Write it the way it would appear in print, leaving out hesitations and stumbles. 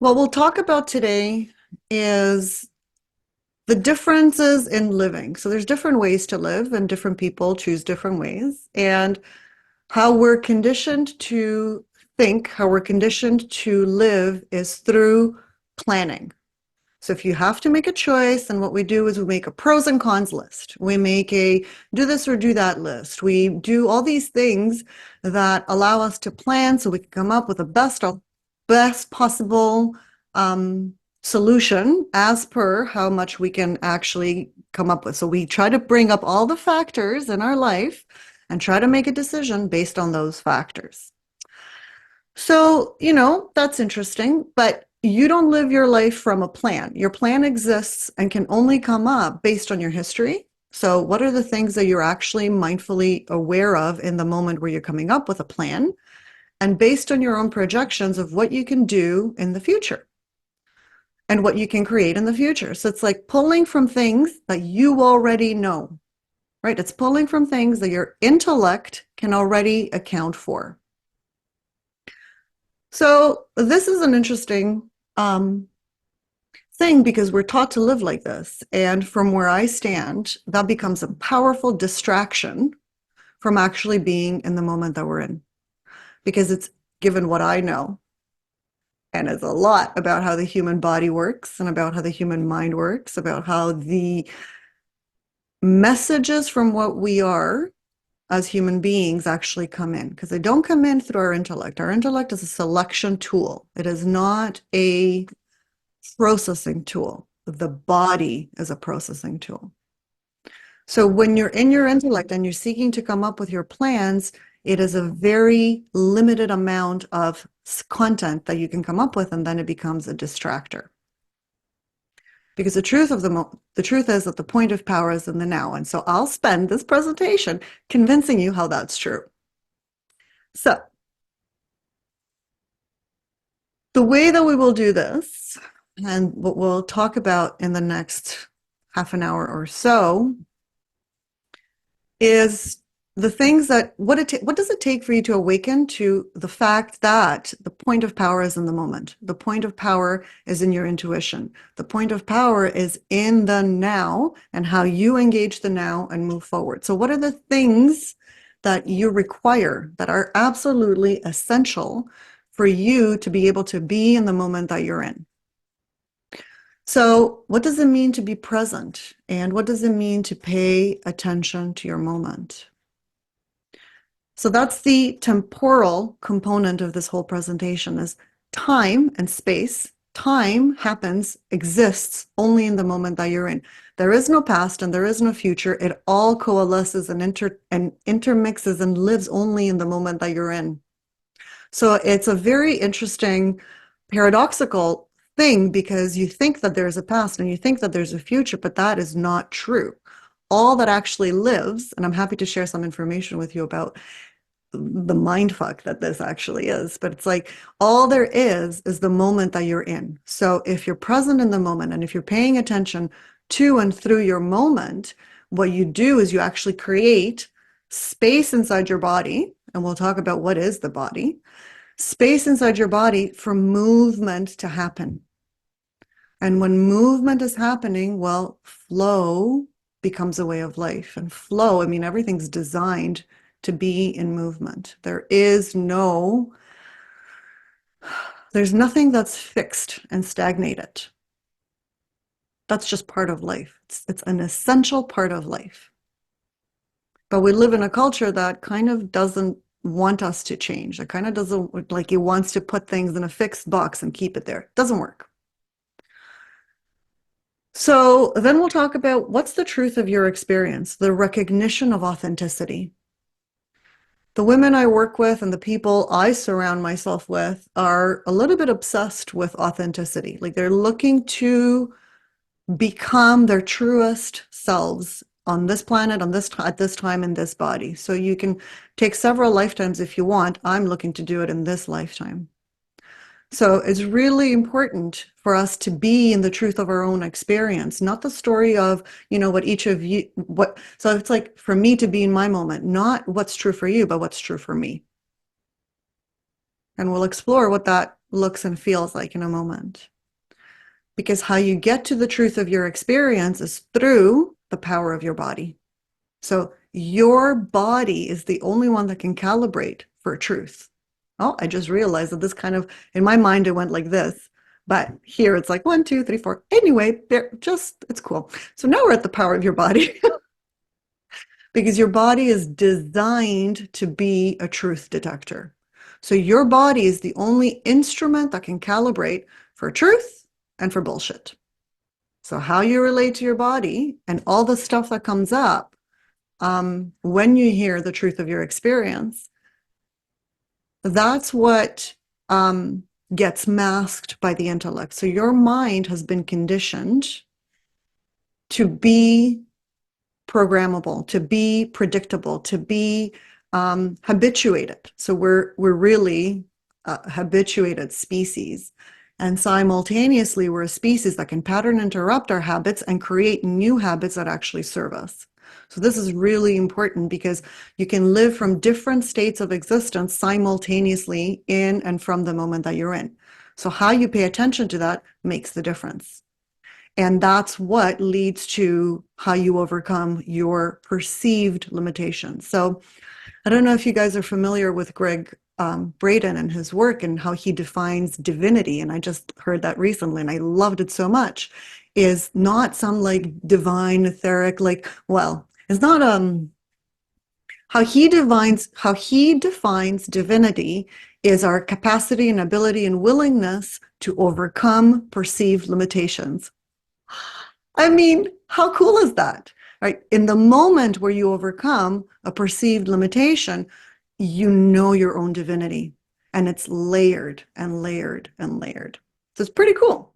What we'll talk about today is the differences in living. So there's different ways to live, and different people choose different ways. And how we're conditioned to think, how we're conditioned to live is through planning. So if you have to make a choice, then what we do is we make a pros and cons list. We make a do this or do that list. We do all these things that allow us to plan so we can come up with the best possible solution as per how much we can actually come up with. So we try to bring up all the factors in our life and try to make a decision based on those factors. So, that's interesting, but you don't live your life from a plan. Your plan exists and can only come up based on your history. So, what are the things that you're actually mindfully aware of in the moment where you're coming up with a plan? And based on your own projections of what you can do in the future and what you can create in the future. So, it's like pulling from things that you already know, right? It's pulling from things that your intellect can already account for. So this is an interesting thing because we're taught to live like this. And from where I stand, that becomes a powerful distraction from actually being in the moment that we're in. Because it's given what I know, and it's a lot about how the human body works and about how the human mind works, about how the messages from what we are as human beings actually come in, because they don't come in through our intellect. Our intellect is a selection tool. It is not a processing tool. The body is a processing tool. So when you're in your intellect and you're seeking to come up with your plans, it is a very limited amount of content that you can come up with, and then it becomes a distractor. Because the truth is that the point of power is in the now. And so I'll spend this presentation convincing you how that's true. So the way that we will do this, and what we'll talk about in the next half an hour or so, is the things that what does it take for you to awaken to the fact that the point of power is in the moment. The point of power is in your intuition. The point of power is in the now and how you engage the now and move forward. So what are the things that you require that are absolutely essential for you to be able to be in the moment that you're in? So what does it mean to be present? And what does it mean to pay attention to your moment? So that's the temporal component of this whole presentation, is time and space. Time exists only in the moment that you're in. There is no past and there is no future. It all coalesces and intermixes and lives only in the moment that you're in. So it's a very interesting, paradoxical thing, because you think that there's a past and you think that there's a future, but that is not true. All that actually lives, and I'm happy to share some information with you about the mindfuck that this actually is, but it's like all there is the moment that you're in. So if you're present in the moment and if you're paying attention to and through your moment, what you do is you actually create space inside your body, and we'll talk about what is the body, space inside your body for movement to happen. And when movement is happening, well, flow becomes a way of life. And flow, I mean, everything's designed to be in movement. There's nothing that's fixed and stagnated. That's just part of life. It's an essential part of life. But we live in a culture that kind of doesn't want us to change. It kind of doesn't, like, it wants to put things in a fixed box and keep it there. It doesn't work. So then we'll talk about what's the truth of your experience, the recognition of authenticity. The women I work with and the people I surround myself with are a little bit obsessed with authenticity. Like, they're looking to become their truest selves on this planet, at this time, in this body. So you can take several lifetimes if you want. I'm looking to do it in this lifetime. So it's really important for us to be in the truth of our own experience, not the story of, what each of you, so it's like for me to be in my moment, not what's true for you, but what's true for me. And we'll explore what that looks and feels like in a moment. Because how you get to the truth of your experience is through the power of your body. So your body is the only one that can calibrate for truth. Oh, I just realized that this kind of, in my mind, it went like this. But here it's like 1, 2, 3, 4. Anyway, it's cool. So now we're at the power of your body because your body is designed to be a truth detector. So your body is the only instrument that can calibrate for truth and for bullshit. So how you relate to your body and all the stuff that comes up when you hear the truth of your experience, that's what gets masked by the intellect. So your mind has been conditioned to be programmable, to be predictable, to be habituated. So we're really a habituated species. And simultaneously, we're a species that can pattern interrupt our habits and create new habits that actually serve us. So this is really important because you can live from different states of existence simultaneously in and from the moment that you're in. So how you pay attention to that makes the difference. And that's what leads to how you overcome your perceived limitations. So I don't know if you guys are familiar with Greg Braden and his work and how he defines divinity. And I just heard that recently and I loved it so much. Is not some like divine etheric, like, well, it's not how he defines divinity is our capacity and ability and willingness to overcome perceived limitations. I mean, how cool is that? Right? In the moment where you overcome a perceived limitation, you know your own divinity, and it's layered and layered and layered. So it's pretty cool.